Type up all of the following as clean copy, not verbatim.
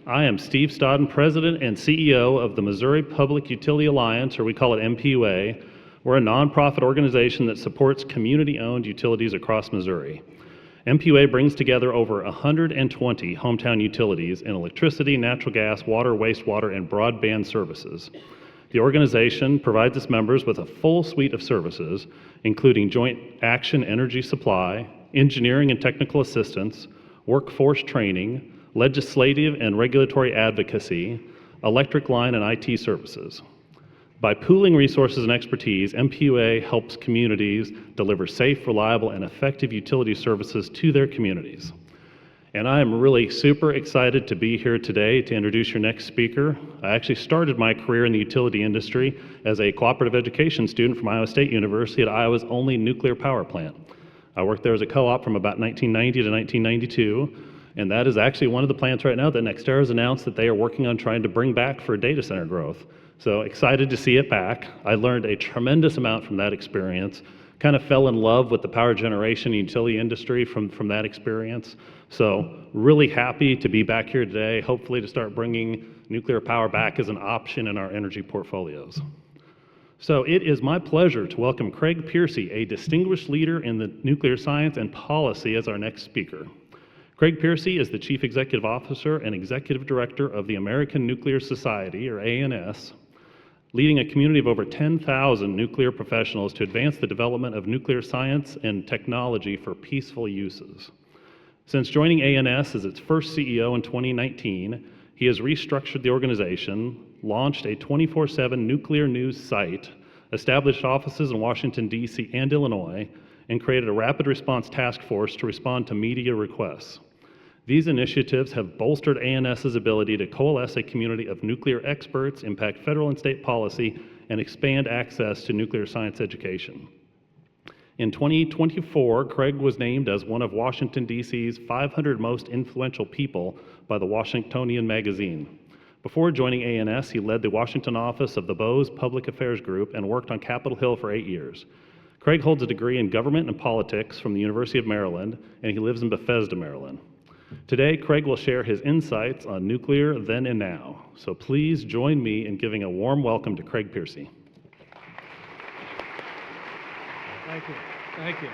I am Steve Stodden, President and CEO of the Missouri Public Utility Alliance, or we call it MPUA. We're a nonprofit organization that supports community-owned utilities across Missouri. MPUA brings together over 120 hometown utilities in electricity, natural gas, water, wastewater, and broadband services. The organization provides its members with a full suite of services, including joint action energy supply, engineering and technical assistance, workforce training, legislative and regulatory advocacy, electric line and IT services. By pooling resources and expertise, MPUA helps communities deliver safe, reliable, and effective utility services to their communities. And I am really super excited to be here today to introduce your next speaker. I actually started my career in the utility industry as a cooperative education student from Iowa State University at Iowa's only nuclear power plant. I worked there as a co-op from about 1990 to 1992. And that is actually one of the plants right now that NextEra has announced that they are working on trying to bring back for data center growth. So excited to see it back. I learned a tremendous amount from that experience. Kind of fell in love with the power generation and utility industry from that experience. So really happy to be back here today, hopefully to start bringing nuclear power back as an option in our energy portfolios. So it is my pleasure to welcome Craig Piercy, a distinguished leader in the nuclear science and policy, as our next speaker. Craig Piercy is the Chief Executive Officer and Executive Director of the American Nuclear Society, or ANS, leading a community of over 10,000 nuclear professionals to advance the development of nuclear science and technology for peaceful uses. Since joining ANS as its first CEO in 2019, he has restructured the organization, launched a 24/7 nuclear news site, established offices in Washington, D.C. and Illinois, and created a rapid response task force to respond to media requests. These initiatives have bolstered ANS's ability to coalesce a community of nuclear experts, impact federal and state policy, and expand access to nuclear science education. In 2024, Craig was named as one of Washington, D.C.'s 500 most influential people by the Washingtonian magazine. Before joining ANS, he led the Washington office of the Bose Public Affairs Group and worked on Capitol Hill for 8 years. Craig holds a degree in government and politics from the University of Maryland, and he lives in Bethesda, Maryland. Today, Craig will share his insights on nuclear then and now. So please join me in giving a warm welcome to Craig Piercy. Thank you. Thank you.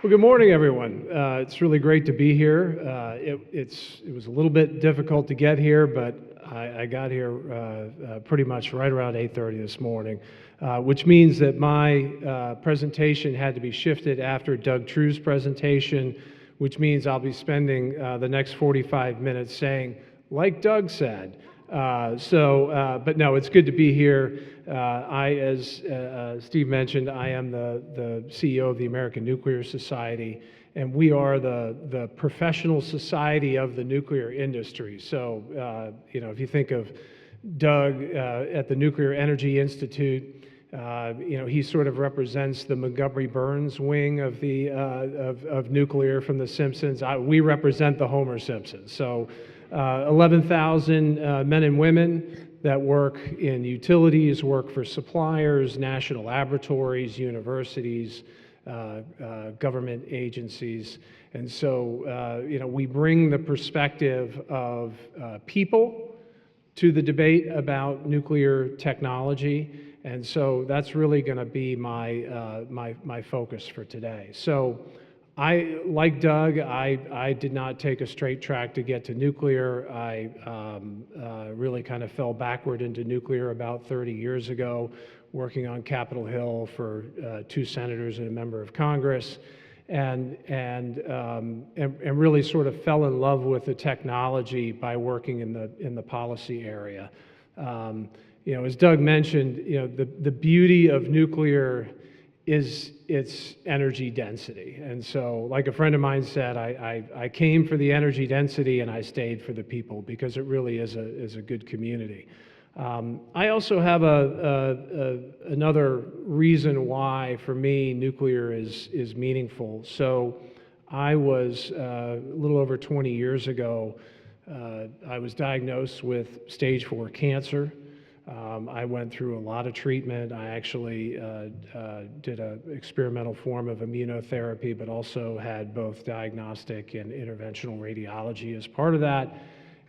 Well, good morning, everyone. It's really great to be here. It was a little bit difficult to get here, but I got here pretty much right around 8:30 this morning, which means that my presentation had to be shifted after Doug True's presentation, which means I'll be spending the next 45 minutes saying, like Doug said. But no, it's good to be here. As Steve mentioned, I am the CEO of the American Nuclear Society, and we are the professional society of the nuclear industry. So, if you think of Doug at the Nuclear Energy Institute, he sort of represents the Montgomery Burns wing of the of nuclear from The Simpsons. We represent the Homer Simpsons. So 11,000 men and women that work in utilities, work for suppliers, national laboratories, universities, government agencies. And so, we bring the perspective of people to the debate about nuclear technology. And so that's really going to be my focus for today. So like Doug, I did not take a straight track to get to nuclear. I really kind of fell backward into nuclear about 30 years ago, working on Capitol Hill for 2 senators and a member of Congress, and really sort of fell in love with the technology by working in the policy area. As Doug mentioned, the beauty of nuclear is its energy density. And so, like a friend of mine said, I came for the energy density and I stayed for the people, because it really is a good community. I also have another reason why, for me, nuclear is meaningful. So I was, a little over 20 years ago, I was diagnosed with stage 4 cancer. I went through a lot of treatment. I actually did an experimental form of immunotherapy, but also had both diagnostic and interventional radiology as part of that.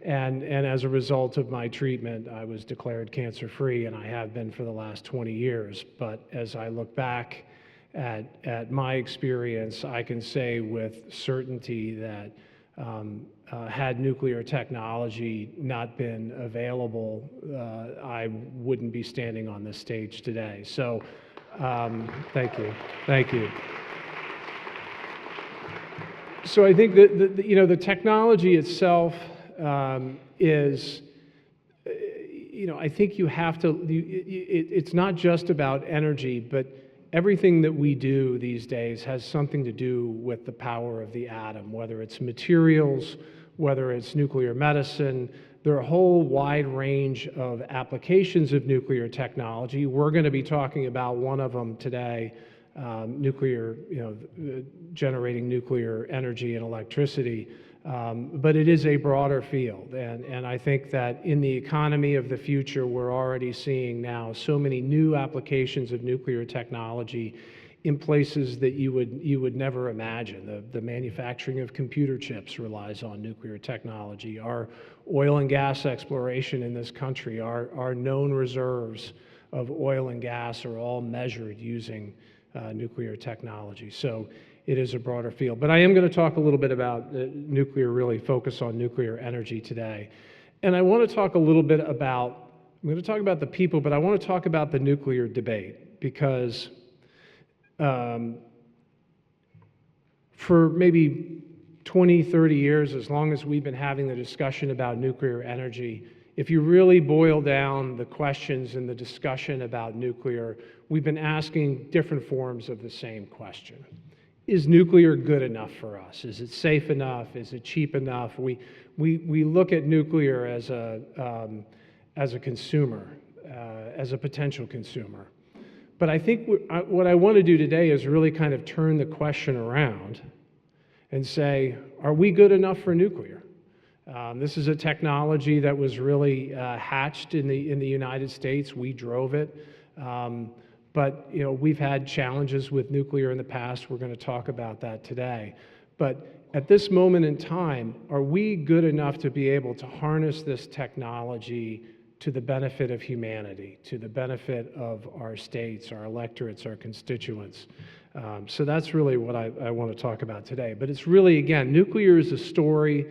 And as a result of my treatment, I was declared cancer-free, and I have been for the last 20 years. But as I look back at my experience, I can say with certainty that had nuclear technology not been available, I wouldn't be standing on this stage today. So thank you. Thank you. So I think that the technology itself is, I think you have to, it's not just about energy, but everything that we do these days has something to do with the power of the atom, whether it's materials, whether it's nuclear medicine. There are a whole wide range of applications of nuclear technology. We're going to be talking about one of them today, nuclear, generating nuclear energy and electricity. But it is a broader field, and I think that in the economy of the future, we're already seeing now so many new applications of nuclear technology in places that you would never imagine. The manufacturing of computer chips relies on nuclear technology. Our oil and gas exploration in this country, our known reserves of oil and gas are all measured using nuclear technology. So it is a broader field. But I am going to talk a little bit about nuclear, really focus on nuclear energy today. And I want to talk a little bit about, I'm going to talk about the people, but I want to talk about the nuclear debate, because for maybe 20, 30 years, as long as we've been having the discussion about nuclear energy, if you really boil down the questions in the discussion about nuclear, we've been asking different forms of the same question. Is nuclear good enough for us? Is it safe enough? Is it cheap enough? We look at nuclear as a consumer, as a potential consumer. But I think what I want to do today is really kind of turn the question around and say, are we good enough for nuclear? This is a technology that was really hatched in the United States. We drove it. But we've had challenges with nuclear in the past. We're going to talk about that today. But at this moment in time, are we good enough to be able to harness this technology to the benefit of humanity, to the benefit of our states, our electorates, our constituents? So that's really what I want to talk about today. But it's really, again, nuclear is a story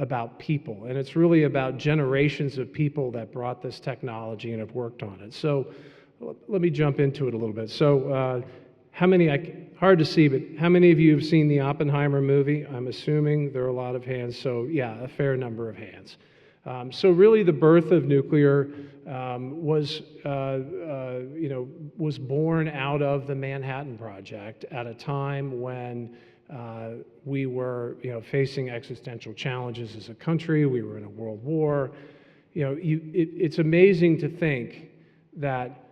about people, and it's really about generations of people that brought this technology and have worked on it. So let me jump into it a little bit. So hard to see, but how many of you have seen the Oppenheimer movie? I'm assuming there are a lot of hands, so yeah, a fair number of hands. So really the birth of nuclear was born out of the Manhattan Project at a time when we were facing existential challenges as a country. We were in a world war. It's amazing to think that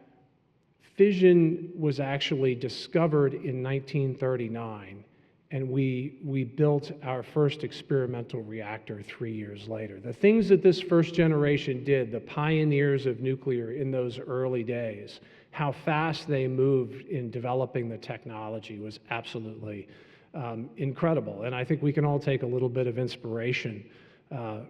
fission was actually discovered in 1939, and we built our first experimental reactor 3 years later. The things that this first generation did, the pioneers of nuclear in those early days, how fast they moved in developing the technology was absolutely incredible. And I think we can all take a little bit of inspiration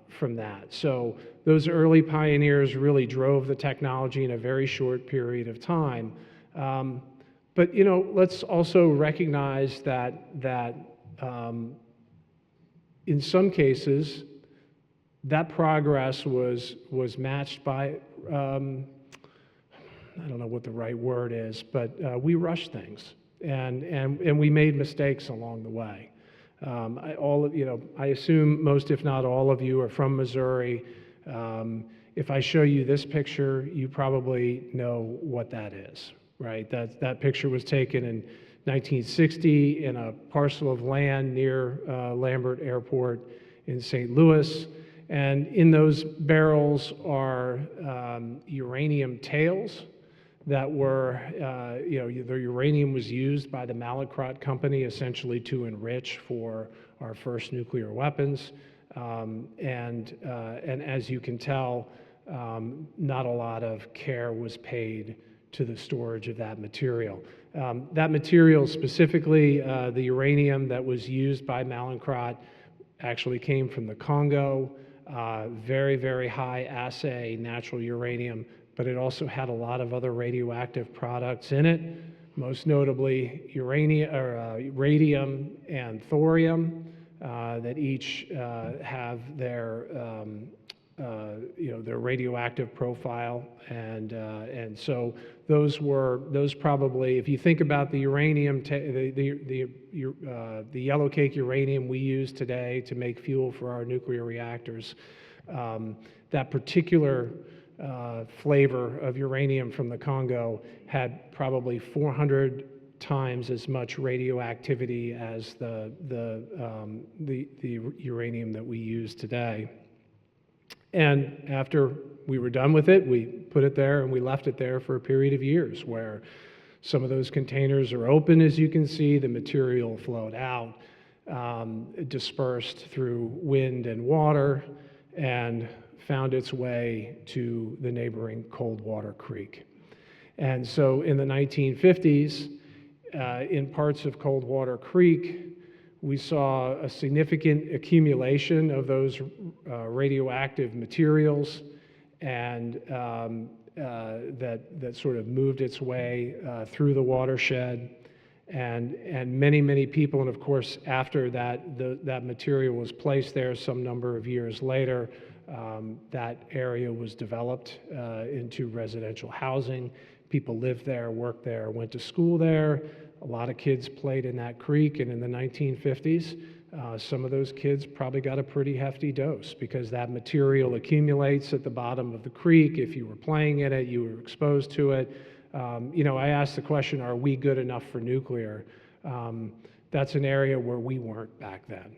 from that. So those early pioneers really drove the technology in a very short period of time. But let's also recognize that in some cases that progress was matched by I don't know what the right word is, but we rushed things and we made mistakes along the way. I assume most, if not all of you, are from Missouri. If I show you this picture, you probably know what that is, right? That picture was taken in 1960 in a parcel of land near Lambert Airport in St. Louis. And in those barrels are uranium tails that were, the uranium was used by the Mallinckrodt Company essentially to enrich for our first nuclear weapons. And as you can tell, not a lot of care was paid to the storage of that material. That material specifically, the uranium that was used by Mallinckrodt, actually came from the Congo. very, very high assay natural uranium, but it also had a lot of other radioactive products in it, most notably radium and thorium, that each have their their radioactive profile, and so those probably, if you think about the uranium, the yellow cake uranium we use today to make fuel for our nuclear reactors, that particular flavor of uranium from the Congo had probably 400 times as much radioactivity as the uranium that we use today. And after we were done with it, we put it there and we left it there for a period of years where some of those containers are open, as you can see. The material flowed out, dispersed through wind and water, and found its way to the neighboring Coldwater Creek. And so in the 1950s, in parts of Coldwater Creek, we saw a significant accumulation of those radioactive materials, and that sort of moved its way through the watershed. And many people, and of course, after that material was placed there some number of years later, that area was developed into residential housing. People lived there, worked there, went to school there. A lot of kids played in that creek, and in the 1950s, some of those kids probably got a pretty hefty dose because that material accumulates at the bottom of the creek. If you were playing in it, you were exposed to it. I asked the question, are we good enough for nuclear? That's an area where we weren't back then.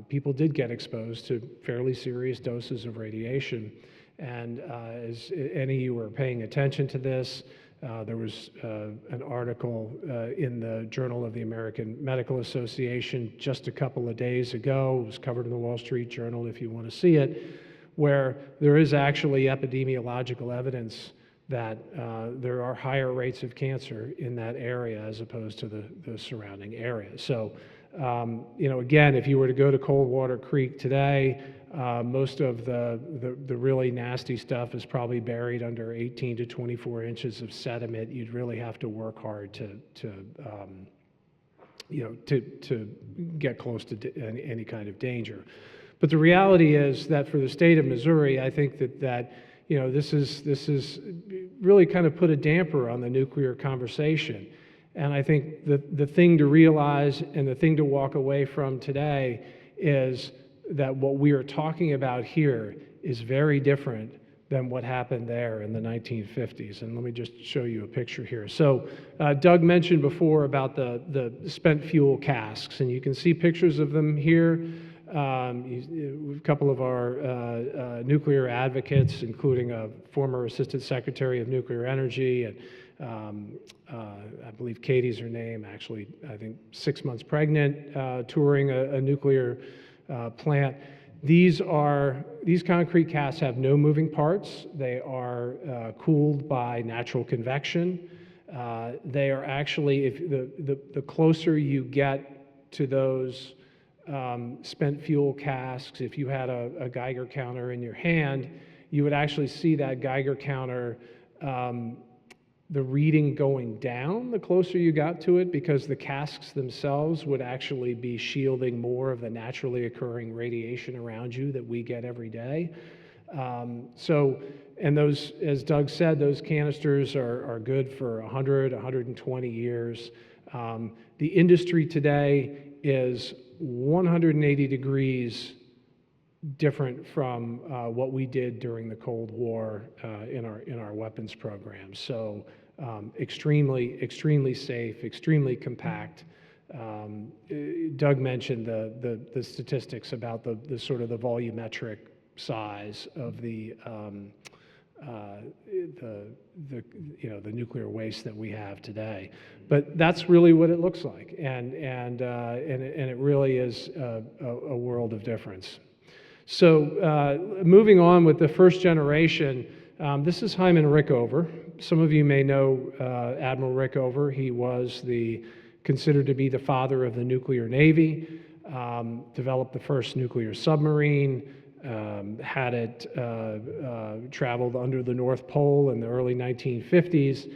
People did get exposed to fairly serious doses of radiation, and as any of you were paying attention to this, there was an article in the Journal of the American Medical Association just a couple of days ago. It was covered in the Wall Street Journal if you want to see it, where there is actually epidemiological evidence that there are higher rates of cancer in that area as opposed to the surrounding area. So, again, if you were to go to Coldwater Creek today, most of the really nasty stuff is probably buried under 18 to 24 inches of sediment. You'd really have to work hard to get close to any kind of danger. But the reality is that for the state of Missouri, I think that this is really kind of put a damper on the nuclear conversation. And I think the thing to realize and the thing to walk away from today is that what we are talking about here is very different than what happened there in the 1950s. And let me just show you a picture here. So Doug mentioned before about the spent fuel casks, and you can see pictures of them here. A couple of our nuclear advocates, including a former Assistant Secretary of Nuclear Energy, and I believe Katie's her name, actually, I think 6 months pregnant, touring a nuclear plant. These concrete casks have no moving parts. They are cooled by natural convection. They are actually, if the closer you get to those spent fuel casks, if you had a Geiger counter in your hand, you would actually see that Geiger counter, the reading going down the closer you got to it, because the casks themselves would actually be shielding more of the naturally occurring radiation around you that we get every day. And those, as Doug said, those canisters are good for 100, 120 years. The industry today is 180 degrees different from what we did during the Cold War in our weapons program. So extremely safe, extremely compact. Doug mentioned the statistics about the sort of the volumetric size of the nuclear waste that we have today. But that's really what it looks like, and it really is a world of difference. So moving on with the first generation, this is Hyman Rickover. Some of you may know Admiral Rickover. He was considered to be the father of the nuclear navy, developed the first nuclear submarine, had it traveled under the North Pole in the early 1950s.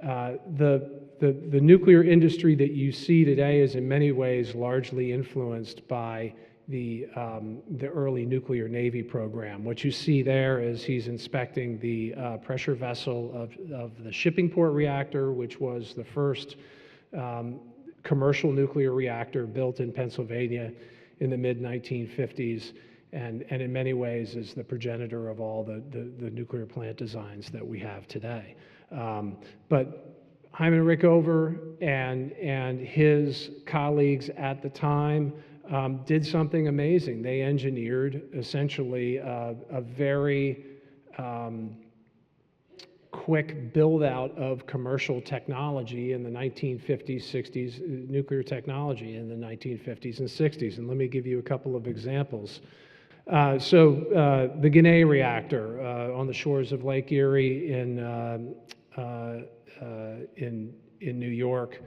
The nuclear industry that you see today is in many ways largely influenced by the early nuclear Navy program. What you see there is he's inspecting the pressure vessel of the shipping port reactor, which was the first commercial nuclear reactor built in Pennsylvania in the mid-1950s, and in many ways is the progenitor of all the nuclear plant designs that we have today. But Hyman Rickover and his colleagues at the time did something amazing. They engineered essentially a very quick build out of commercial technology in the 1950s, 60s, nuclear technology in the 1950s and 60s. And let me give you a couple of examples. The Ginna reactor on the shores of Lake Erie in New York,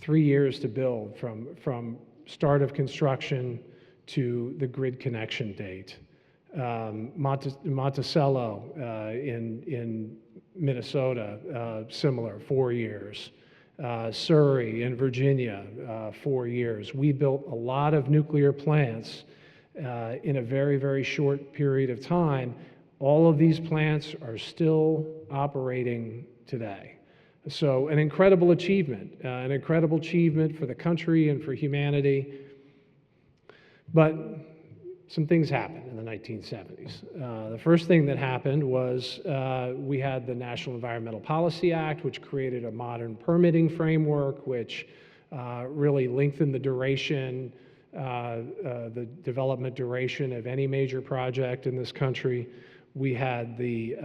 3 years to build from start of construction to the grid connection date. Monticello in Minnesota, similar, 4 years. Surrey in Virginia, 4 years. We built a lot of nuclear plants in a very, very short period of time. All of these plants are still operating today. So an incredible achievement for the country and for humanity. But some things happened in the 1970s. The first thing that happened was we had the National Environmental Policy Act, which created a modern permitting framework, which really lengthened the duration, the development duration of any major project in this country. We had the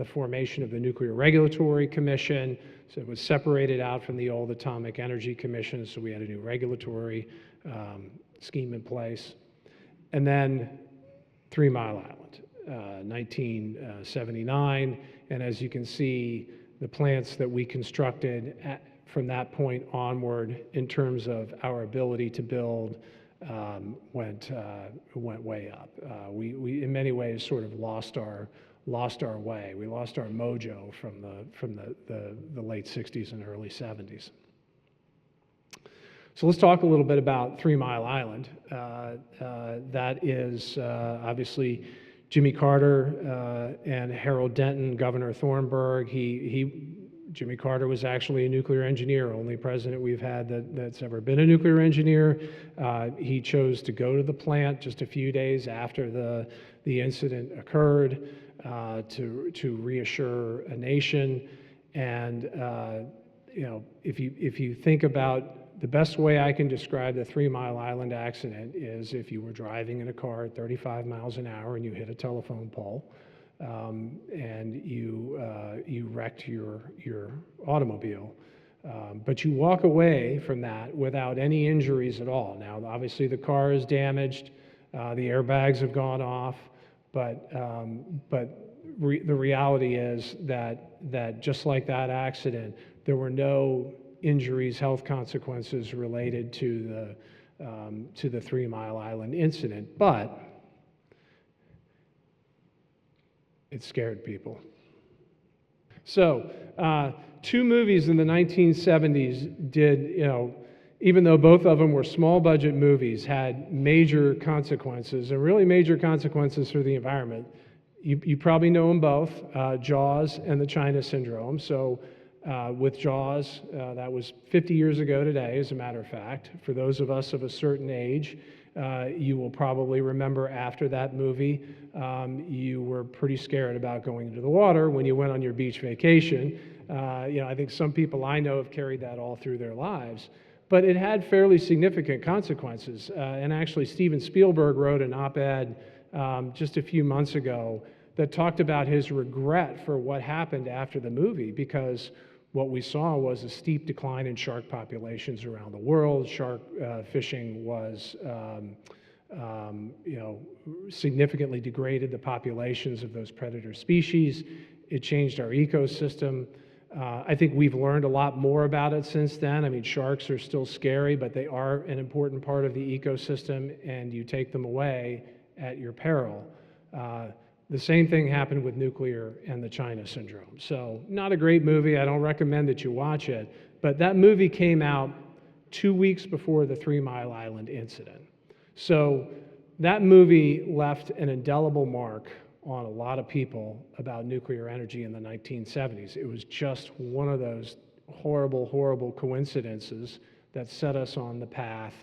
formation of the Nuclear Regulatory Commission, so it was separated out from the old Atomic Energy Commission, so we had a new regulatory scheme in place. And then 3 Mile Island, 1979, and as you can see, the plants that we constructed from that point onward in terms of our ability to build went way up. We in many ways sort of lost our way. We lost our mojo from the late 60s and early 70s. So let's talk a little bit about 3 Mile Island. That is obviously Jimmy Carter and Harold Denton, Governor Thornburgh. Jimmy Carter was actually a nuclear engineer, only president we've had that's ever been a nuclear engineer. He chose to go to the plant just a few days after the incident occurred to reassure a nation. And if you think about the best way I can describe the 3 Mile Island accident is if you were driving in a car at 35 miles an hour and you hit a telephone pole. And you wrecked your automobile. But you walk away from that without any injuries at all. Now, obviously, the car is damaged, the airbags have gone off, but the reality is that just like that accident, there were no injuries, health consequences related to the 3 Mile Island incident. But it scared people. So, 2 movies in the 1970s did, even though both of them were small budget movies, had major consequences, and really major consequences for the environment. You probably know them both, Jaws and the China Syndrome. So, with Jaws, that was 50 years ago today, as a matter of fact. For those of us of a certain age, you will probably remember after that movie, you were pretty scared about going into the water when you went on your beach vacation. I think some people I know have carried that all through their lives. But it had fairly significant consequences. And actually, Steven Spielberg wrote an op-ed just a few months ago that talked about his regret for what happened after the movie, because what we saw was a steep decline in shark populations around the world. Shark fishing was, significantly degraded the populations of those predator species. It changed our ecosystem. I think we've learned a lot more about it since then. I mean, sharks are still scary, but they are an important part of the ecosystem, and you take them away, at your peril. The same thing happened with nuclear and the China syndrome. So not a great movie. I don't recommend that you watch it. But that movie came out 2 weeks before the 3 Mile Island incident. So that movie left an indelible mark on a lot of people about nuclear energy in the 1970s. It was just one of those horrible, horrible coincidences that set us on the path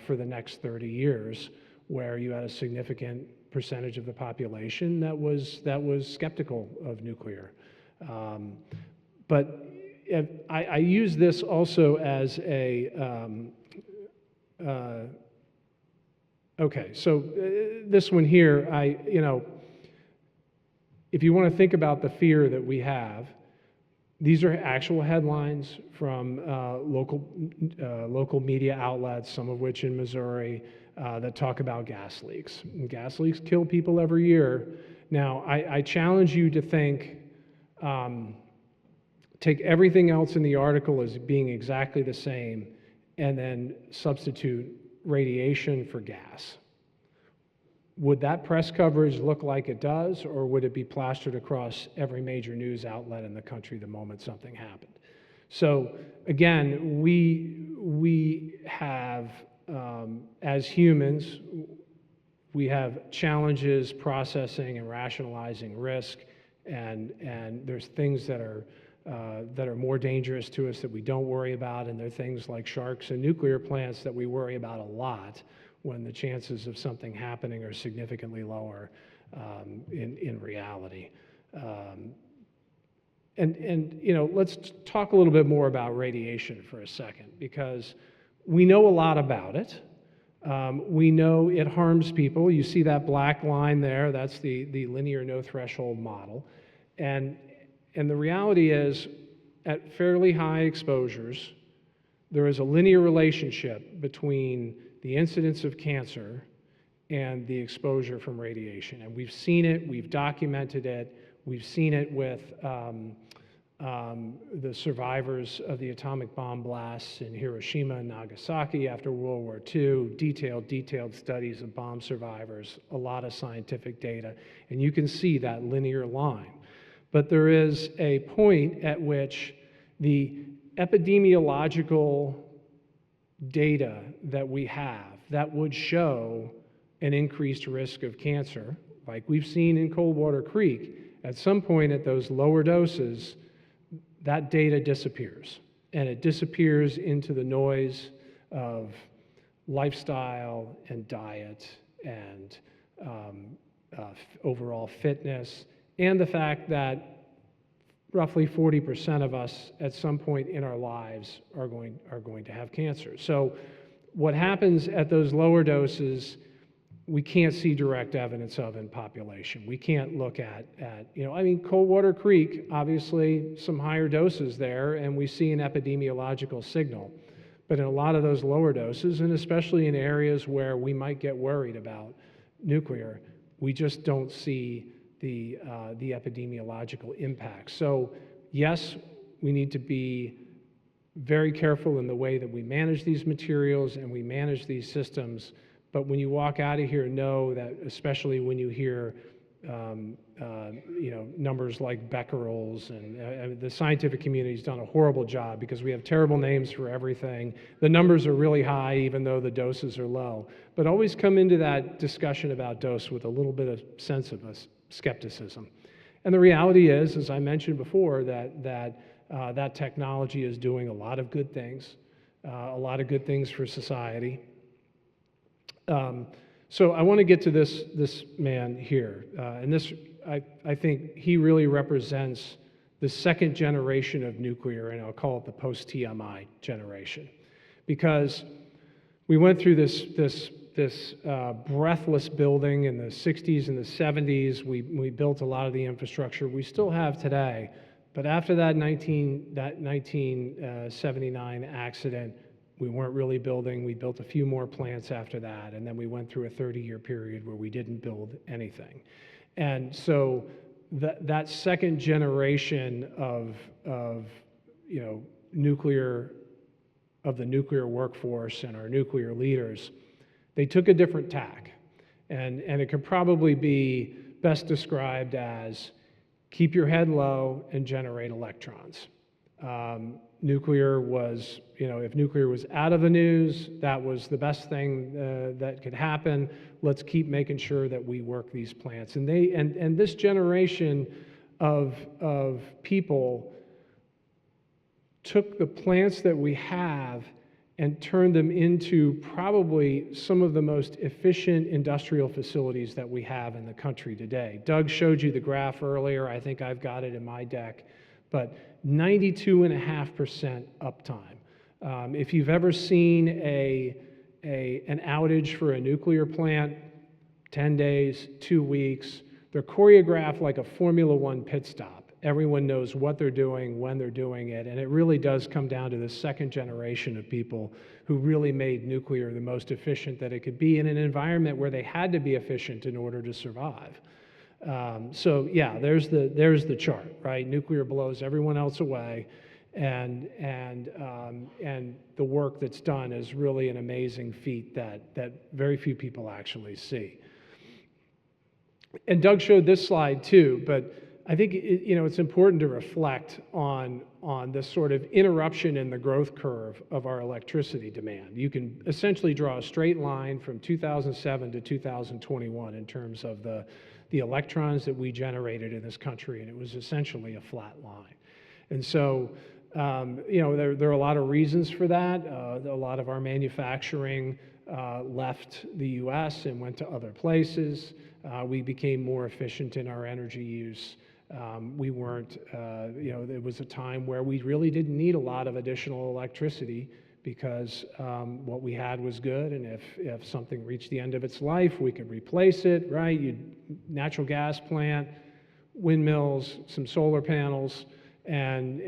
for the next 30 years, where you had a significant percentage of the population that was skeptical of nuclear. But I use this also as a okay. So this one here, if you want to think about the fear that we have, these are actual headlines from local media outlets, some of which in Missouri, that talk about gas leaks. And gas leaks kill people every year. Now, I challenge you to think, take everything else in the article as being exactly the same, and then substitute radiation for gas. Would that press coverage look like it does, or would it be plastered across every major news outlet in the country the moment something happened? So again, we have, as humans, we have challenges processing and rationalizing risk, and there's things that are more dangerous to us that we don't worry about, and there are things like sharks and nuclear plants that we worry about a lot when the chances of something happening are significantly lower in reality. Let's talk a little bit more about radiation for a second, because we know a lot about it. We know it harms people. You see that black line there, that's the linear no threshold model. And the reality is, at fairly high exposures, there is a linear relationship between the incidence of cancer and the exposure from radiation. And we've seen it, we've documented it, we've seen it with the survivors of the atomic bomb blasts in Hiroshima and Nagasaki after World War II, detailed studies of bomb survivors, a lot of scientific data, and you can see that linear line. But there is a point at which the epidemiological data that we have that would show an increased risk of cancer, like we've seen in Coldwater Creek, at some point at those lower doses, that data disappears. And it disappears into the noise of lifestyle and diet and overall fitness, and the fact that roughly 40% of us at some point in our lives are going to have cancer. So what happens at those lower doses, we can't see direct evidence of in population. We can't look at Coldwater Creek, obviously some higher doses there, and we see an epidemiological signal. But in a lot of those lower doses, and especially in areas where we might get worried about nuclear, we just don't see the epidemiological impact. So yes, we need to be very careful in the way that we manage these materials and we manage these systems. But when you walk out of here, know that, especially when you hear numbers like becquerels, and the scientific community's done a horrible job because we have terrible names for everything. The numbers are really high even though the doses are low. But always come into that discussion about dose with a little bit of sense of skepticism. And the reality is, as I mentioned before, that technology is doing a lot of good things for society. So I want to get to this man here, and this I think he really represents the second generation of nuclear, and I'll call it the post-TMI generation, because we went through this breathless building in the 60s and the 70s. We built a lot of the infrastructure we still have today, but after that 1979 accident, we weren't really building. We built a few more plants after that, and then we went through a 30-year period where we didn't build anything. And so that second generation of nuclear, of the nuclear workforce and our nuclear leaders, they took a different tack. And it could probably be best described as keep your head low and generate electrons. Nuclear was, if nuclear was out of the news, that was the best thing that could happen. Let's keep making sure that we work these plants. And this generation of people took the plants that we have and turned them into probably some of the most efficient industrial facilities that we have in the country today. Doug showed you the graph earlier. I think I've got it in my deck. But 92.5% uptime. If you've ever seen an outage for a nuclear plant, 10 days, 2 weeks, they're choreographed like a Formula One pit stop. Everyone knows what they're doing, when they're doing it, and it really does come down to the second generation of people who really made nuclear the most efficient that it could be in an environment where they had to be efficient in order to survive. So yeah, there's the chart, right? Nuclear blows everyone else away, and the work that's done is really an amazing feat that very few people actually see. And Doug showed this slide too, but I think it's important to reflect on this sort of interruption in the growth curve of our electricity demand. You can essentially draw a straight line from 2007 to 2021 in terms of the electrons that we generated in this country, and it was essentially a flat line. And so, there are a lot of reasons for that. A lot of our manufacturing left the U.S. and went to other places. We became more efficient in our energy use. We weren't, there was a time where we really didn't need a lot of additional electricity because what we had was good, and if something reached the end of its life, we could replace it, right? Natural gas plant, windmills, some solar panels, and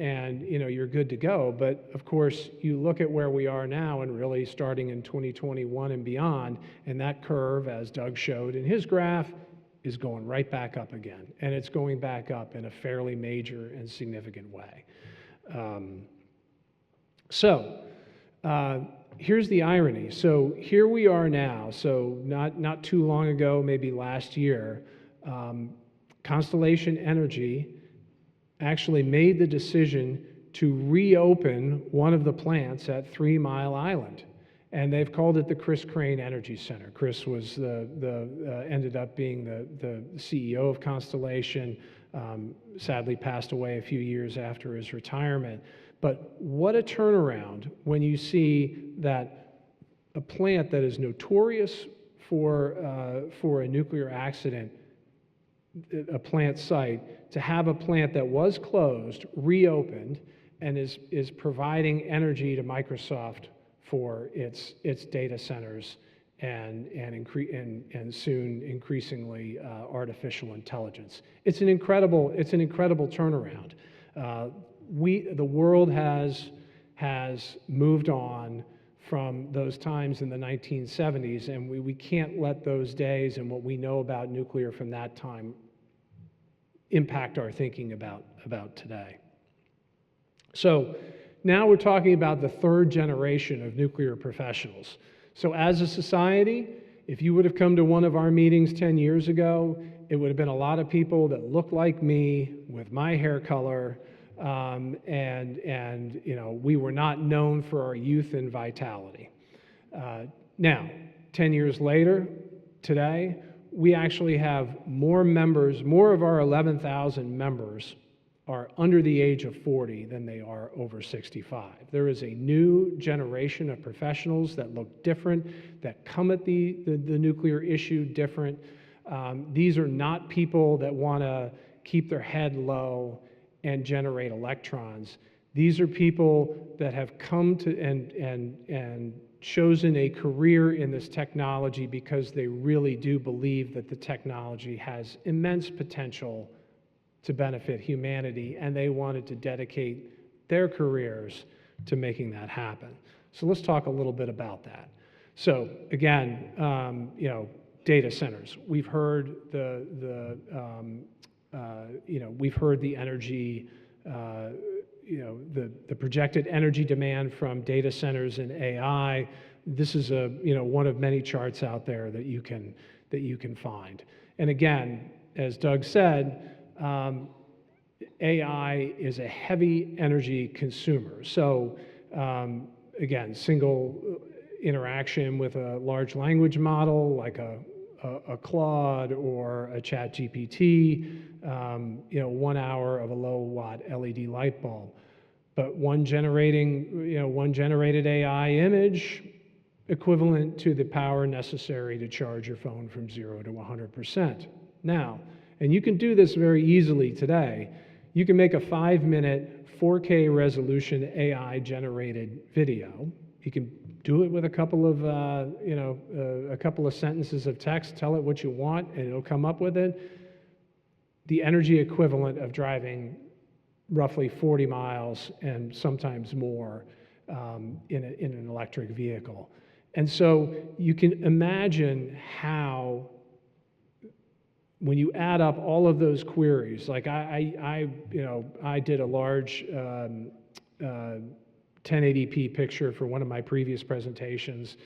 you're good to go. But of course, you look at where we are now, and really starting in 2021 and beyond, and that curve, as Doug showed in his graph, is going right back up again, and it's going back up in a fairly major and significant way. Here's the irony. So here we are now. So not too long ago, maybe last year, Constellation Energy actually made the decision to reopen one of the plants at 3 Mile Island. And they've called it the Chris Crane Energy Center. Chris was ended up being the CEO of Constellation, sadly passed away a few years after his retirement. But what a turnaround when you see that a plant that is notorious for a nuclear accident, a plant site, to have a plant that was closed, reopened, and is providing energy to Microsoft for its data centers and soon increasingly artificial intelligence. It's an incredible turnaround. The world has moved on from those times in the 1970s, and we can't let those days and what we know about nuclear from that time impact our thinking about today. So now we're talking about the third generation of nuclear professionals. So as a society, if you would have come to one of our meetings 10 years ago, it would have been a lot of people that looked like me with my hair color, and we were not known for our youth and vitality. Now, 10 years later, today, we actually have more members, more of our 11,000 members are under the age of 40 than they are over 65. There is a new generation of professionals that look different, that come at the nuclear issue different. These are not people that want to keep their head low and generate electrons. These are people that have come to and chosen a career in this technology because they really do believe that the technology has immense potential to benefit humanity, and they wanted to dedicate their careers to making that happen. So let's talk a little bit about that. So again, data centers. We've heard we've heard the energy, the projected energy demand from data centers and AI. This is one of many charts out there that you can that you can find. And again, as Doug said, AI is a heavy energy consumer. So again, single interaction with a large language model like a Claude or a ChatGPT, 1 hour of a low watt LED light bulb. But one generated AI image equivalent to the power necessary to charge your phone from 0 to 100%. Now, and you can do this very easily today, you can make a 5-minute 4K resolution AI generated video. You can do it with a couple of sentences of text, tell it what you want, and it'll come up with it. The energy equivalent of driving roughly 40 miles and sometimes more in an electric vehicle. And so you can imagine how, when you add up all of those queries, like I did a large 1080p picture for one of my previous presentations.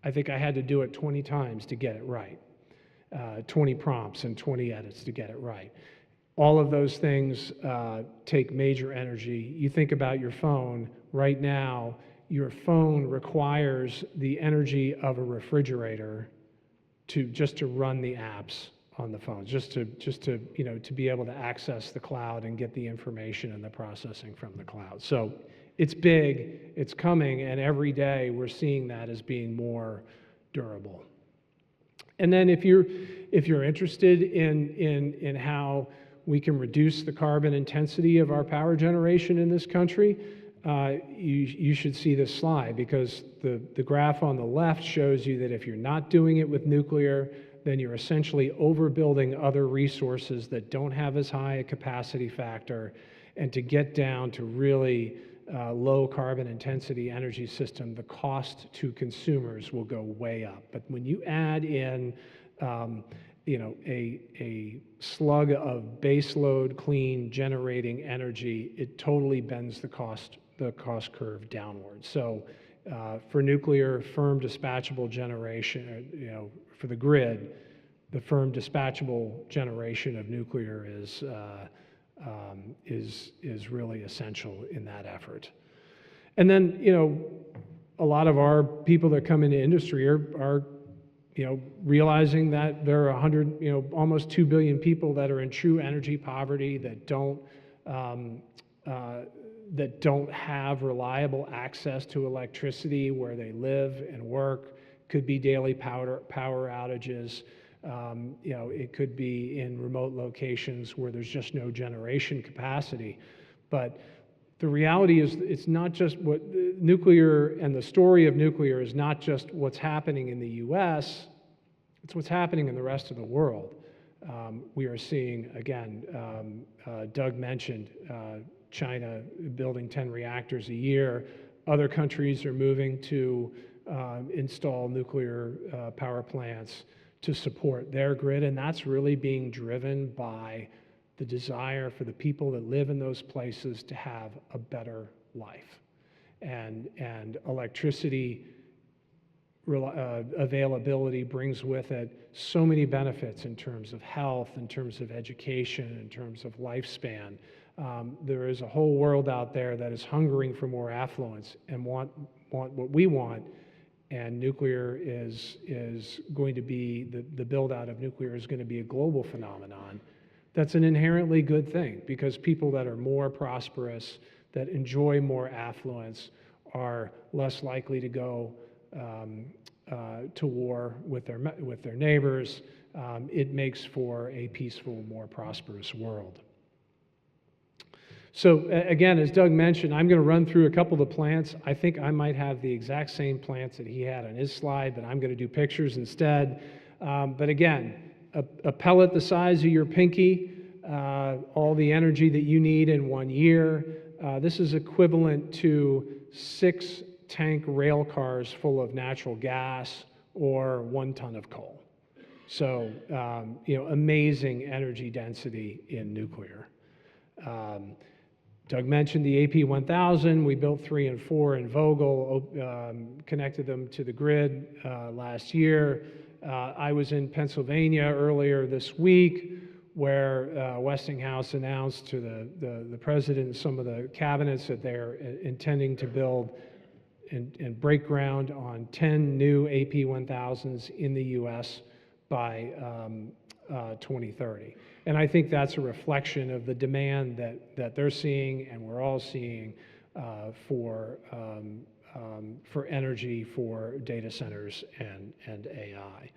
I think I had to do it 20 times to get it right. 20 prompts and 20 edits to get it right. All of those things take major energy. You think about your phone. Right now, your phone requires the energy of a refrigerator just to run the apps on the phone, just to be able to access the cloud and get the information and the processing from the cloud. So it's big, it's coming, and every day we're seeing that as being more durable. And then if you're interested in how we can reduce the carbon intensity of our power generation in this country, you should see this slide, because the graph on the left shows you that if you're not doing it with nuclear, then you're essentially overbuilding other resources that don't have as high a capacity factor. And to get down to really low carbon intensity energy system, the cost to consumers will go way up. But when you add in a slug of baseload clean generating energy, it totally bends the cost curve downward. So for nuclear, firm dispatchable generation, for the grid, the firm dispatchable generation of nuclear is really essential in that effort. And then, a lot of our people that come into industry are realizing that there are almost 2 billion people that are in true energy poverty, that don't have reliable access to electricity where they live and work. Could be daily power outages. It could be in remote locations where there's just no generation capacity. But the reality is, it's not just what nuclear, and the story of nuclear is not just what's happening in the US, it's what's happening in the rest of the world. We are seeing, again, Doug mentioned China building 10 reactors a year. Other countries are moving to install nuclear power plants to support their grid, and that's really being driven by the desire for the people that live in those places to have a better life. And electricity availability brings with it so many benefits in terms of health, in terms of education, in terms of lifespan. There is a whole world out there that is hungering for more affluence and want what we want. And nuclear is going to be, the build out of nuclear is going to be a global phenomenon. That's an inherently good thing, because people that are more prosperous, that enjoy more affluence, are less likely to go to war with their neighbors. It makes for a peaceful, more prosperous world. So again, as Doug mentioned, I'm going to run through a couple of the plants. I think I might have the exact same plants that he had on his slide, but I'm going to do pictures instead. But again, a pellet the size of your pinky, all the energy that you need in 1 year. This is equivalent to 6 tank rail cars full of natural gas or 1 ton of coal. So, amazing energy density in nuclear. Doug mentioned the AP1000. We built 3 and 4 in Vogel, connected them to the grid last year. I was in Pennsylvania earlier this week, where Westinghouse announced to the president and some of the cabinets that they're intending to build and break ground on 10 new AP1000s in the U.S. by 2030. And I think that's a reflection of the demand that they're seeing and we're all seeing for energy for data centers and AI.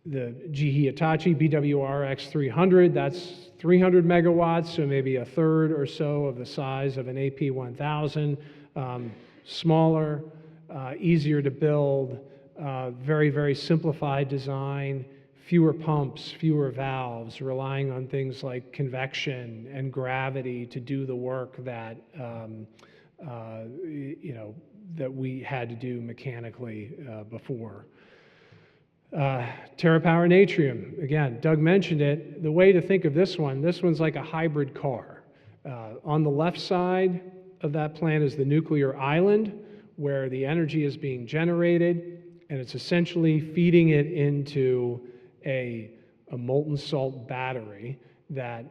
The GE Hitachi BWR X300, that's 300 megawatts, so maybe a third or so of the size of an AP1000. Smaller, easier to build, very, very simplified design, fewer pumps, fewer valves, relying on things like convection and gravity to do the work that that we had to do mechanically before. TerraPower Natrium, again, Doug mentioned it. The way to think of this one's like a hybrid car. On the left side of that plant is the nuclear island, where the energy is being generated, and it's essentially feeding it into a molten salt battery that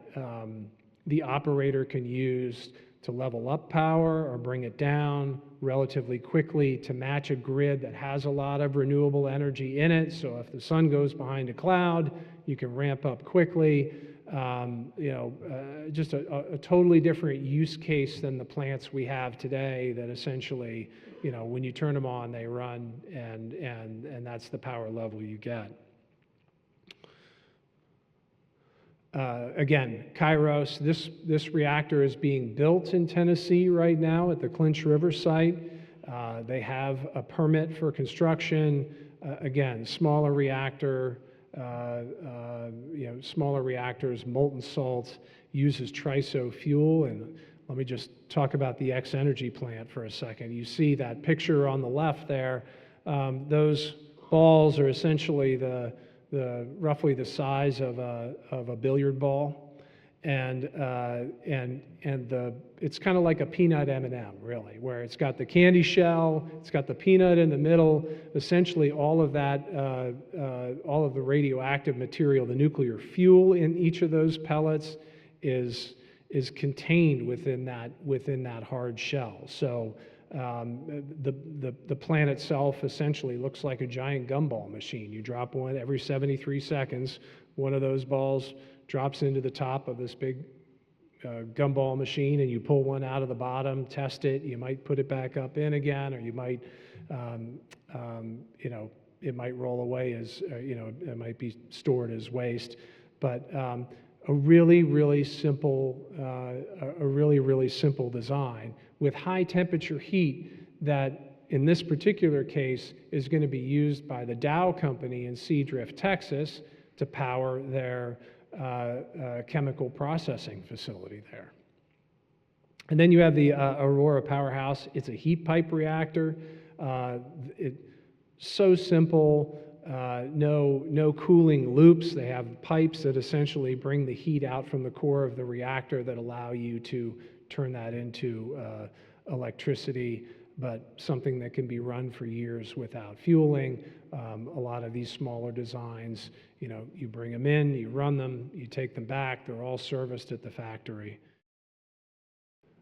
the operator can use to level up power or bring it down relatively quickly to match a grid that has a lot of renewable energy in it. So if the sun goes behind a cloud, you can ramp up quickly. Just a totally different use case than the plants we have today that essentially, when you turn them on, they run, and that's the power level you get. Again, Kairos, this reactor is being built in Tennessee right now at the Clinch River site. They have a permit for construction. Again, smaller reactor, smaller reactors, molten salt, uses TRISO fuel. And let me just talk about the X-Energy plant for a second. You see that picture on the left there. Those balls are essentially roughly the size of a billiard ball, and it's kind of like a peanut M&M, really, where it's got the candy shell, it's got the peanut in the middle. Essentially, all of the radioactive material, the nuclear fuel in each of those pellets, is contained within that hard shell. So the plant itself essentially looks like a giant gumball machine. You drop one every 73 seconds. One of those balls drops into the top of this big gumball machine, and you pull one out of the bottom, test it. You might put it back up in again, or you might, it might roll away as, it might be stored as waste. But a really, really simple design with high temperature heat that, in this particular case, is going to be used by the Dow company in Seadrift, Texas, to power their chemical processing facility there. And then you have the Aurora powerhouse. It's a heat pipe reactor. So simple. No cooling loops. They have pipes that essentially bring the heat out from the core of the reactor that allow you to turn that into electricity, but something that can be run for years without fueling. A lot of these smaller designs, you bring them in, you run them, you take them back. They're all serviced at the factory.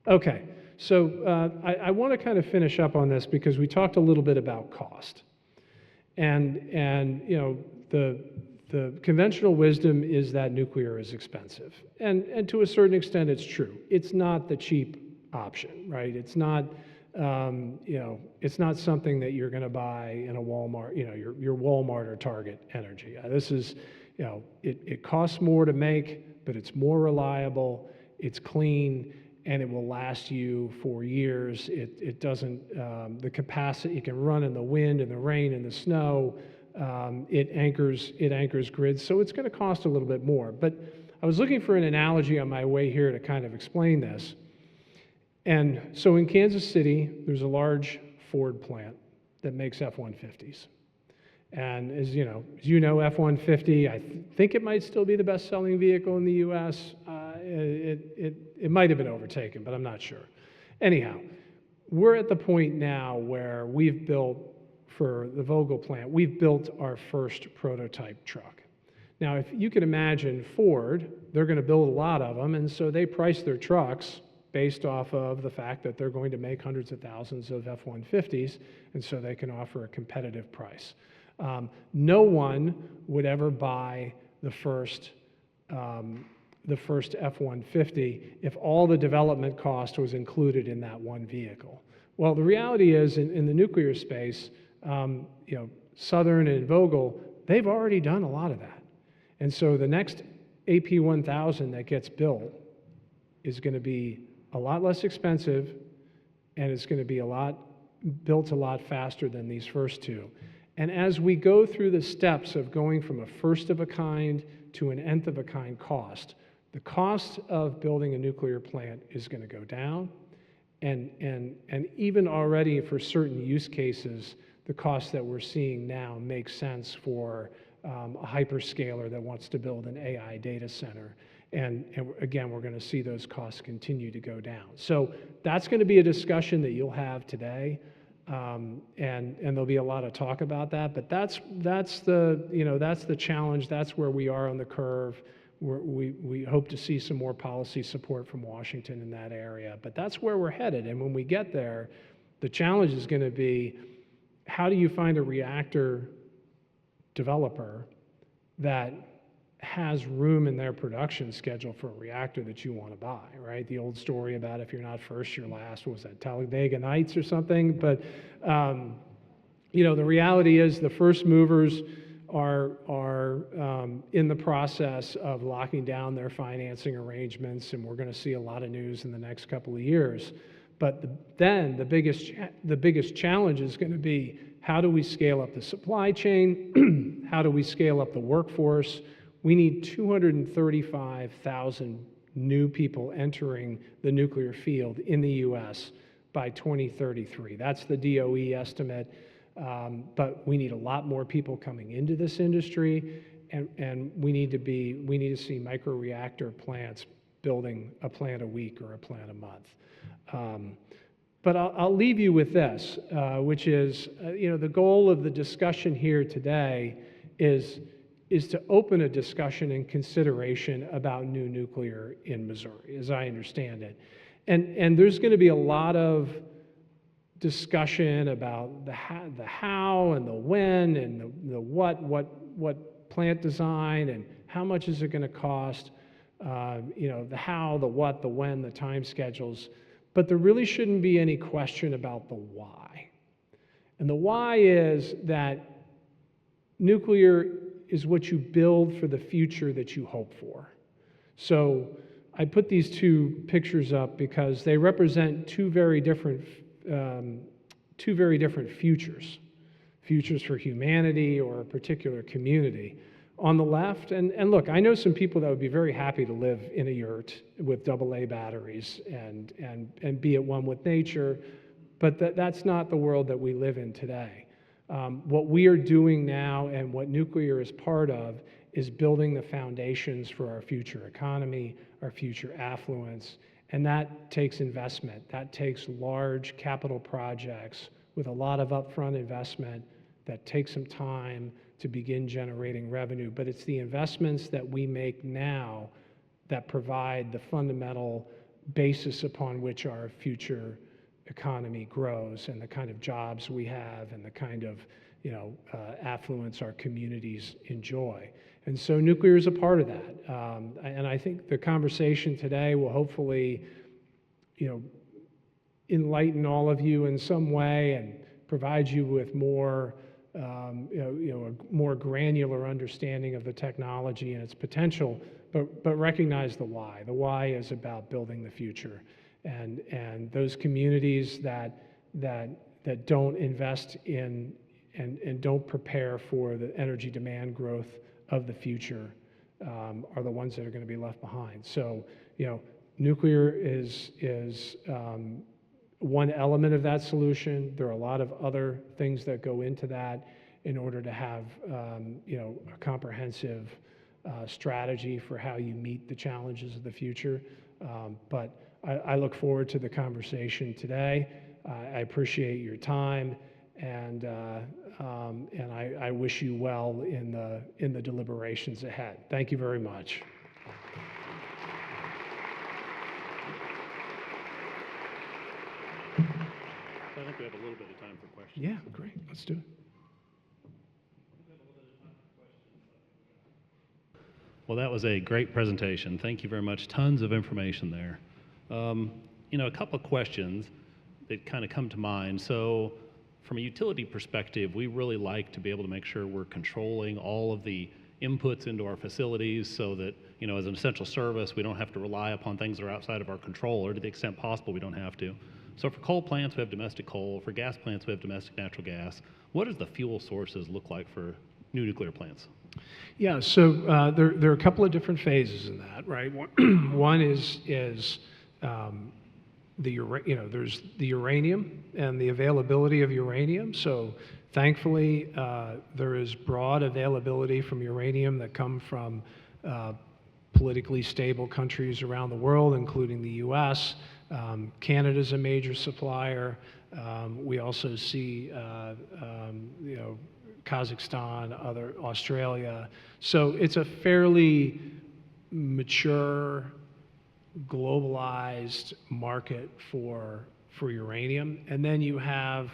Okay, so I want to kind of finish up on this because we talked a little bit about cost. And the conventional wisdom is that nuclear is expensive. And to a certain extent, it's true. It's not the cheap option, right? It's not, it's not something that you're going to buy in a Walmart, your Walmart or Target energy. This is, it costs more to make, but it's more reliable, it's clean, and it will last you for years. It doesn't, the capacity, it can run in the wind and the rain and the snow. It anchors grids, so it's going to cost a little bit more. But I was looking for an analogy on my way here to kind of explain this. And so in Kansas City, there's a large Ford plant that makes F-150s. And as you know, F-150, I think it might still be the best-selling vehicle in the U.S. It might have been overtaken, but I'm not sure. Anyhow, we're at the point now where we've built for the Vogtle plant, we've built our first prototype truck. Now, if you can imagine Ford, they're going to build a lot of them, and so they price their trucks based off of the fact that they're going to make hundreds of thousands of F-150s, and so they can offer a competitive price. No one would ever buy the first F-150 if all the development cost was included in that one vehicle. Well, the reality is, in the nuclear space, Southern and Vogtle, they've already done a lot of that. And so the next AP1000 that gets built is going to be a lot less expensive, and it's going to be built a lot faster than these first two. And as we go through the steps of going from a first of a kind to an nth of a kind cost, the cost of building a nuclear plant is going to go down. And even already for certain use cases, the cost that we're seeing now makes sense for a hyperscaler that wants to build an AI data center. And again, we're going to see those costs continue to go down. So that's going to be a discussion that you'll have today. And there'll be a lot of talk about that, but that's the challenge. That's where we are on the curve. We hope to see some more policy support from Washington in that area, but that's where we're headed. And when we get there, the challenge is going to be, how do you find a reactor developer that has room in their production schedule for a reactor that you want to buy, right? The old story about if you're not first, you're last. What was that, Talladega Nights or something? But the reality is the first movers are in the process of locking down their financing arrangements, and we're going to see a lot of news in the next couple of years. But then the biggest challenge is going to be, how do we scale up the supply chain? How do we scale up the workforce? We need 235,000 new people entering the nuclear field in the U.S. by 2033. That's the DOE estimate. But we need a lot more people coming into this industry, and we need to see microreactor plants building a plant a week or a plant a month. But I'll leave you with this, which is, the goal of the discussion here today is to open a discussion and consideration about new nuclear in Missouri, as I understand it. And there's going to be a lot of discussion about the how and the when and the what plant design and how much is it going to cost, the how, the what, the when, the time schedules. But there really shouldn't be any question about the why. And the why is that nuclear is what you build for the future that you hope for. So I put these two pictures up because they represent two very different futures for humanity or a particular community. On the left, and look, I know some people that would be very happy to live in a yurt with AA batteries and be at one with nature, but that's not the world that we live in today. What we are doing now and what nuclear is part of is building the foundations for our future economy, our future affluence, and that takes investment. That takes large capital projects with a lot of upfront investment that takes some time to begin generating revenue. But it's the investments that we make now that provide the fundamental basis upon which our future economy grows and the kind of jobs we have and the kind of affluence our communities enjoy. And so nuclear is a part of that. And I think the conversation today will hopefully enlighten all of you in some way and provide you with more a more granular understanding of the technology and its potential, but recognize the why. The why is about building the future, and those communities that don't invest in and don't prepare for the energy demand growth of the future are the ones that are going to be left behind. So, nuclear is one element of that solution. There are a lot of other things that go into that in order to have a comprehensive strategy for how you meet the challenges of the future. But I look forward to the conversation today. I appreciate your time, and I wish you well in the deliberations ahead. Thank you very much. I think we have a little bit of time for questions. Yeah, great. Let's do it. Well, that was a great presentation. Thank you very much. Tons of information there. A couple of questions that kind of come to mind. So from a utility perspective, we really like to be able to make sure we're controlling all of the inputs into our facilities so that, as an essential service, we don't have to rely upon things that are outside of our control, or to the extent possible, we don't have to. So for coal plants, we have domestic coal. For gas plants, we have domestic natural gas. What does the fuel sources look like for new nuclear plants? Yeah, so there are a couple of different phases in that, right? One is there's the uranium and the availability of uranium. So thankfully, there is broad availability from uranium that come from politically stable countries around the world, including the U.S. Canada's a major supplier. We also see, Kazakhstan, Australia. So it's a fairly mature, globalized market for uranium. And then you have,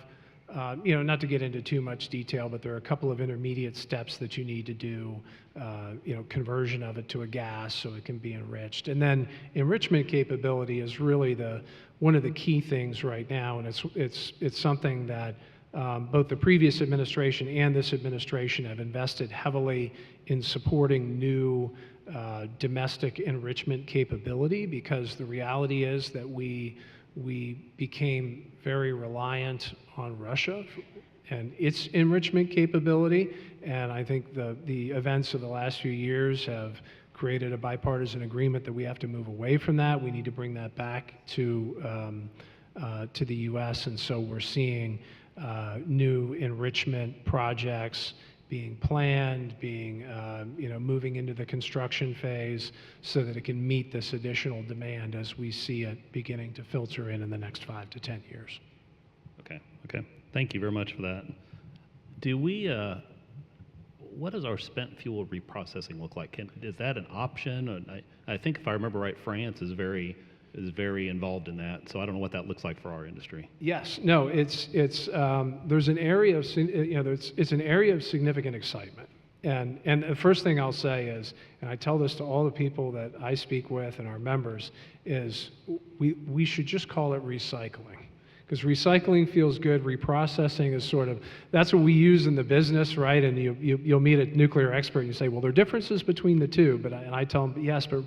not to get into too much detail, but there are a couple of intermediate steps that you need to do, conversion of it to a gas so it can be enriched. And then enrichment capability is really one of the key things right now, and it's something that both the previous administration and this administration have invested heavily in supporting new domestic enrichment capability, because the reality is that we became very reliant on Russia and its enrichment capability, and I think the events of the last few years have created a bipartisan agreement that we have to move away from that. We need to bring that back to the U.S., and so we're seeing new enrichment projects being planned, moving into the construction phase so that it can meet this additional demand as we see it beginning to filter in the next 5 to 10 years. Okay. Thank you very much for that. What does our spent fuel reprocessing look like? Is that an option? I think if I remember right, France is very involved in that. So I don't know what that looks like for our industry. Yes, no, it's there's an area of it's an area of significant excitement. And the first thing I'll say is, and I tell this to all the people that I speak with and our members, is we should just call it recycling. Because recycling feels good, reprocessing is that's what we use in the business, right? And you'll meet a nuclear expert and you say, well, there are differences between the two. But I tell them, yes, but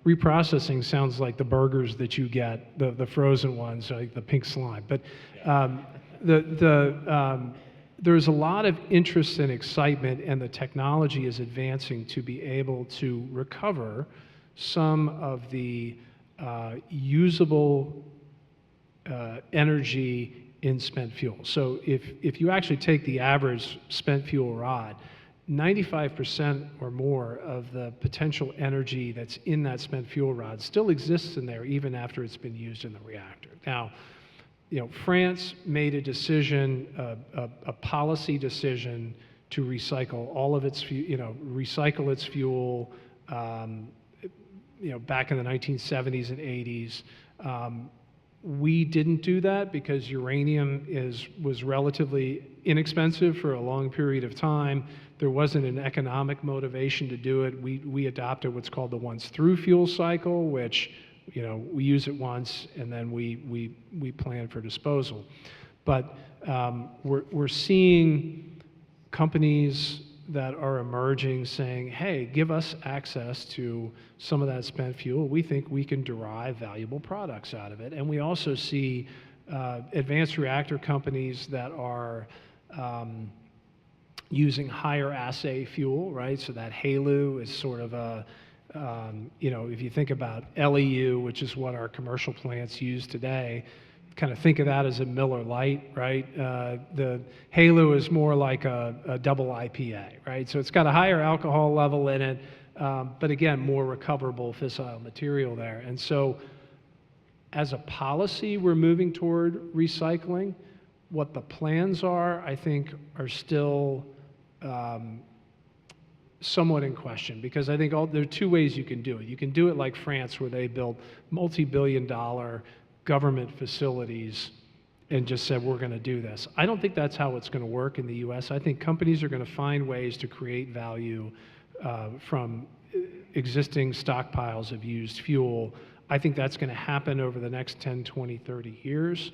reprocessing sounds like the burgers that you get, the frozen ones, like the pink slime. But there's a lot of interest and excitement, and the technology is advancing to be able to recover some of the usable energy in spent fuel. So if you actually take the average spent fuel rod, 95% or more of the potential energy that's in that spent fuel rod still exists in there even after it's been used in the reactor. Now, France made a decision, a policy decision, to recycle all of its, recycle its fuel, back in the 1970s and 80s. We didn't do that because uranium was relatively inexpensive for a long period of time. There wasn't an economic motivation to do it. We adopted what's called the once-through fuel cycle, which we use it once and then we plan for disposal. But we're seeing companies that are emerging saying, hey, give us access to some of that spent fuel. We think we can derive valuable products out of it. And we also see advanced reactor companies that are using higher assay fuel, right? So that HALEU is sort of a, if you think about LEU, which is what our commercial plants use today, kind of think of that as a Miller Lite, right? The HALEU is more like a double IPA, right? So it's got a higher alcohol level in it, but again, more recoverable fissile material there. And so as a policy, we're moving toward recycling, What the plans are, I think, are still somewhat in question, because I think there are two ways you can do it. You can do it like France, where they built multi-billion-dollar government facilities and just said, we're going to do this. I don't think that's how it's going to work in the US. I think companies are going to find ways to create value from existing stockpiles of used fuel. I think that's going to happen over the next 10, 20, 30 years.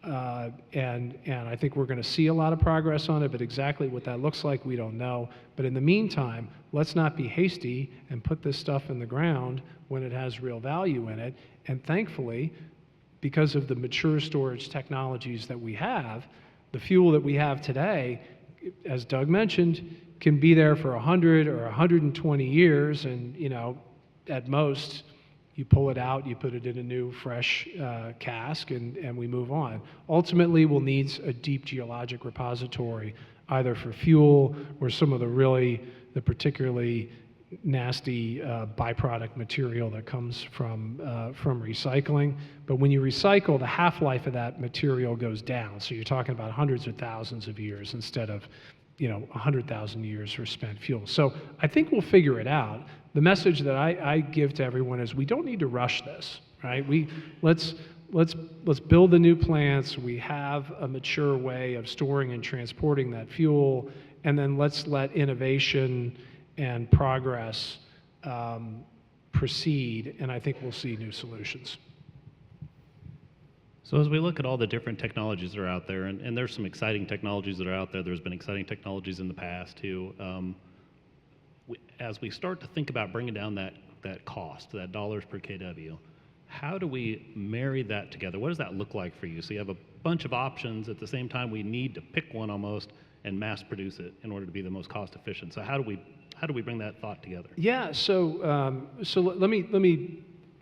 And I think we're going to see a lot of progress on it, but exactly what that looks like, we don't know. But in the meantime, let's not be hasty and put this stuff in the ground when it has real value in it. And thankfully, because of the mature storage technologies that we have, the fuel that we have today, as Doug mentioned, can be there for 100 or 120 years, and at most, you pull it out, you put it in a new, fresh cask, and we move on. Ultimately, we'll need a deep geologic repository, either for fuel or some of the particularly nasty byproduct material that comes from recycling. But when you recycle, the half-life of that material goes down. So you're talking about hundreds of thousands of years instead of 100,000 years for spent fuel. So I think we'll figure it out. The message that I give to everyone is we don't need to rush this, right? Let's build the new plants. We have a mature way of storing and transporting that fuel, and then let's let innovation and progress proceed, and I think we'll see new solutions. So as we look at all the different technologies that are out there, and there's some exciting technologies that are out there, there's been exciting technologies in the past too, as we start to think about bringing down that cost, that dollars per kW, how do we marry that together? What does that look like for you? So you have a bunch of options. At the same time, we need to pick one almost and mass produce it in order to be the most cost efficient. So how do we bring that thought together? Yeah, so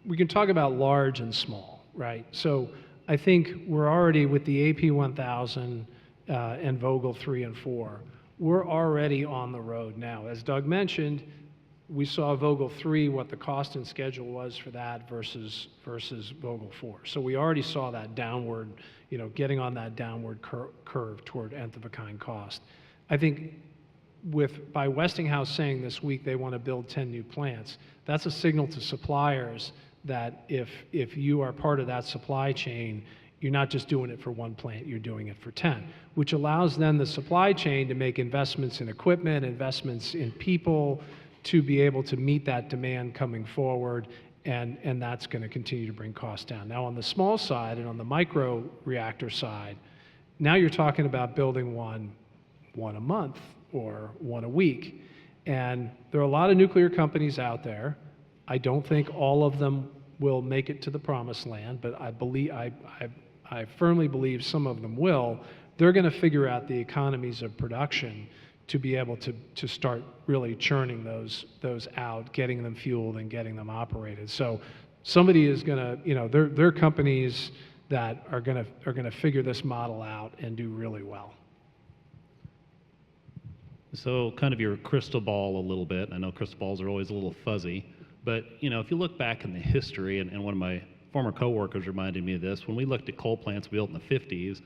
we can talk about large and small, right? So I think we're already with the AP1000 and Vogtle 3 and 4, we're already on the road now. As Doug mentioned, we saw Vogtle 3, what the cost and schedule was for that versus Vogtle 4. So we already saw that downward, getting on that downward curve toward nth-of-a-kind cost. I think by Westinghouse saying this week they want to build 10 new plants, that's a signal to suppliers that if you are part of that supply chain, you're not just doing it for one plant, you're doing it for 10, which allows then the supply chain to make investments in equipment, investments in people, to be able to meet that demand coming forward, and that's going to continue to bring costs down. Now on the small side and on the micro reactor side, now you're talking about building one a month or one a week. And there are a lot of nuclear companies out there. I don't think all of them will make it to the promised land, but I firmly believe some of them will. They're going to figure out the economies of production to be able to start really churning those out, getting them fueled and getting them operated. So somebody is going to, there are companies that are going to figure this model out and do really well. So kind of your crystal ball a little bit. I know crystal balls are always a little fuzzy, but if you look back in the history, and one of my former coworkers reminded me of this, when we looked at coal plants built in the 50s,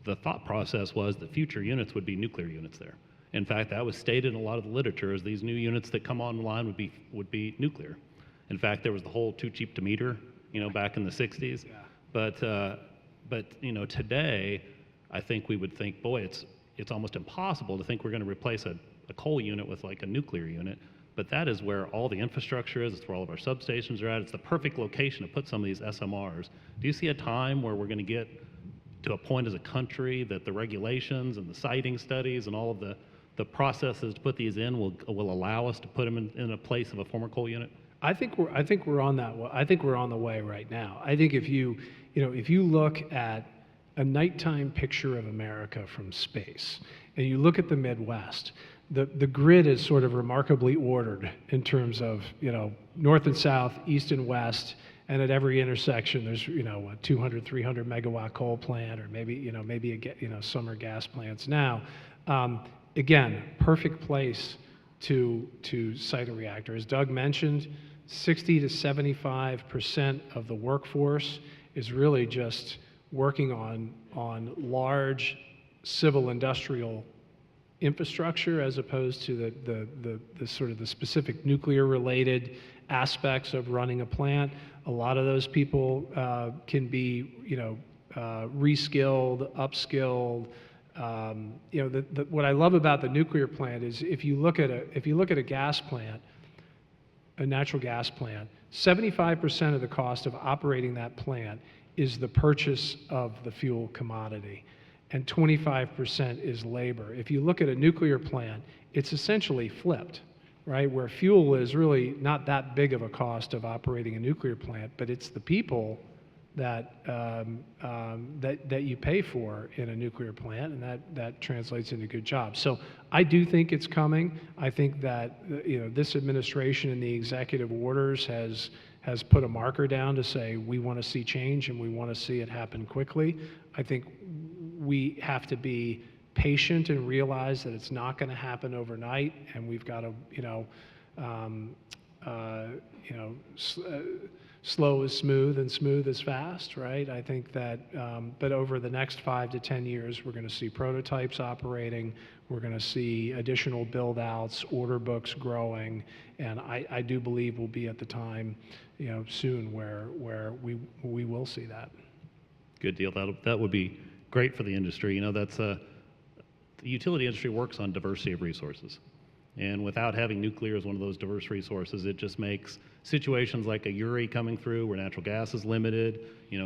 the thought process was that future units would be nuclear units there. In fact, that was stated in a lot of the literature as these new units that come online would be nuclear. In fact, there was the whole too cheap to meter, back in the 60s. Yeah. But today, I think we would think, boy, it's almost impossible to think we're going to replace a coal unit with like a nuclear unit. But that is where all the infrastructure is. It's where all of our substations are at. It's the perfect location to put some of these SMRs. Do you see a time where we're going to get to a point as a country that the regulations and the siting studies and all of the processes to put these in will allow us to put them in a place of a former coal unit? I think we're on that. I think we're on the way right now. I think if you look at a nighttime picture of America from space, and you look at the Midwest, the grid is sort of remarkably ordered in terms of north and south, east and west, and at every intersection there's a 200, 300 megawatt coal plant, or maybe some are gas plants now. Again, perfect place to site a reactor. As Doug mentioned, 60 to 75% of the workforce is really just working on large civil industrial infrastructure as opposed to the sort of the specific nuclear related aspects of running a plant. A lot of those people can be, reskilled, upskilled. What I love about the nuclear plant is if you look at a gas plant, a natural gas plant, 75% of the cost of operating that plant is the purchase of the fuel commodity, and 25% is labor. If you look at a nuclear plant, it's essentially flipped, right? Where fuel is really not that big of a cost of operating a nuclear plant, but it's the people that you pay for in a nuclear plant, and that translates into good jobs. So I do think it's coming. I think that this administration and the executive orders has put a marker down to say we want to see change and we want to see it happen quickly. I think we have to be patient and realize that it's not going to happen overnight, and we've got to slow is smooth and smooth is fast, right? I think that, but over the next 5 to 10 years, we're going to see prototypes operating, we're going to see additional build-outs, order books growing, and I do believe we'll be at the time, soon where we will see that. Good deal. That would be great for the industry. The utility industry works on diversity of resources. And without having nuclear as one of those diverse resources, it just makes situations like a Uri coming through where natural gas is limited,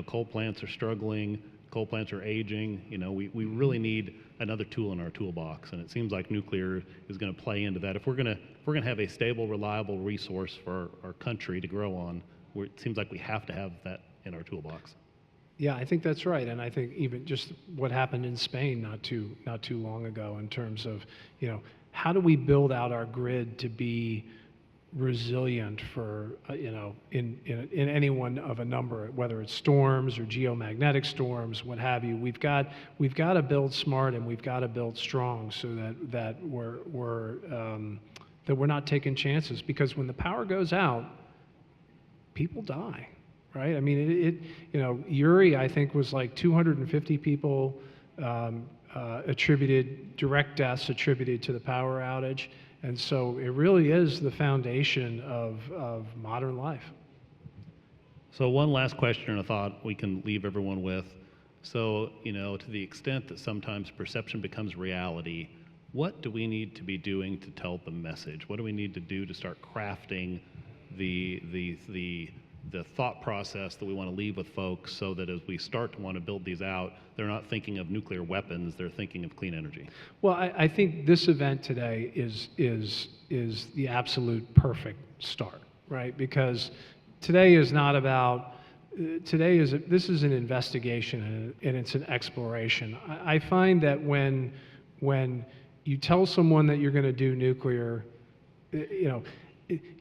coal plants are struggling, coal plants are aging. We really need another tool in our toolbox, and it seems like nuclear is going to play into that. If we're going to have a stable, reliable resource for our country to grow on, it seems like we have to have that in our toolbox. Yeah, I think that's right, and I think even just what happened in Spain not too long ago in terms of, how do we build out our grid to be resilient for, in any one of a number, whether it's storms or geomagnetic storms, what have you. We've got to build smart and we've got to build strong so that we're not taking chances, because when the power goes out, people die. Right? I mean, Uri, I think, was like 250 people direct deaths attributed to the power outage. And so it really is the foundation of modern life. So one last question and a thought we can leave everyone with. So, to the extent that sometimes perception becomes reality, what do we need to be doing to tell the message? What do we need to do to start crafting the thought process that we want to leave with folks so that as we start to want to build these out, they're not thinking of nuclear weapons, they're thinking of clean energy? Well, I think this event today is the absolute perfect start, right? Because today is not about, this is an investigation and it's an exploration. I find that when you tell someone that you're going to do nuclear,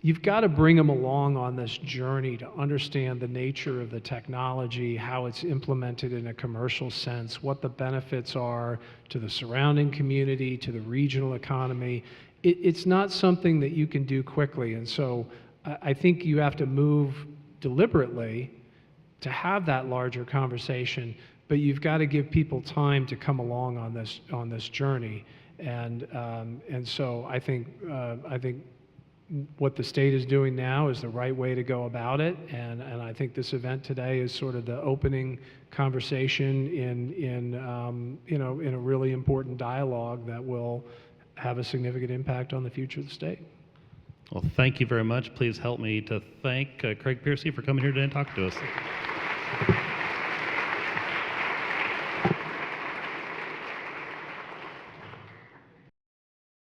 you've got to bring them along on this journey to understand the nature of the technology, how it's implemented in a commercial sense, what the benefits are to the surrounding community, to the regional economy. It's not something that you can do quickly, and so I think you have to move deliberately to have that larger conversation, but you've got to give people time to come along on this journey, and so I think what the state is doing now is the right way to go about it, and I think this event today is sort of the opening conversation in a really important dialogue that will have a significant impact on the future of the state. Well, thank you very much. Please help me to thank Craig Piercy for coming here today and talking to us.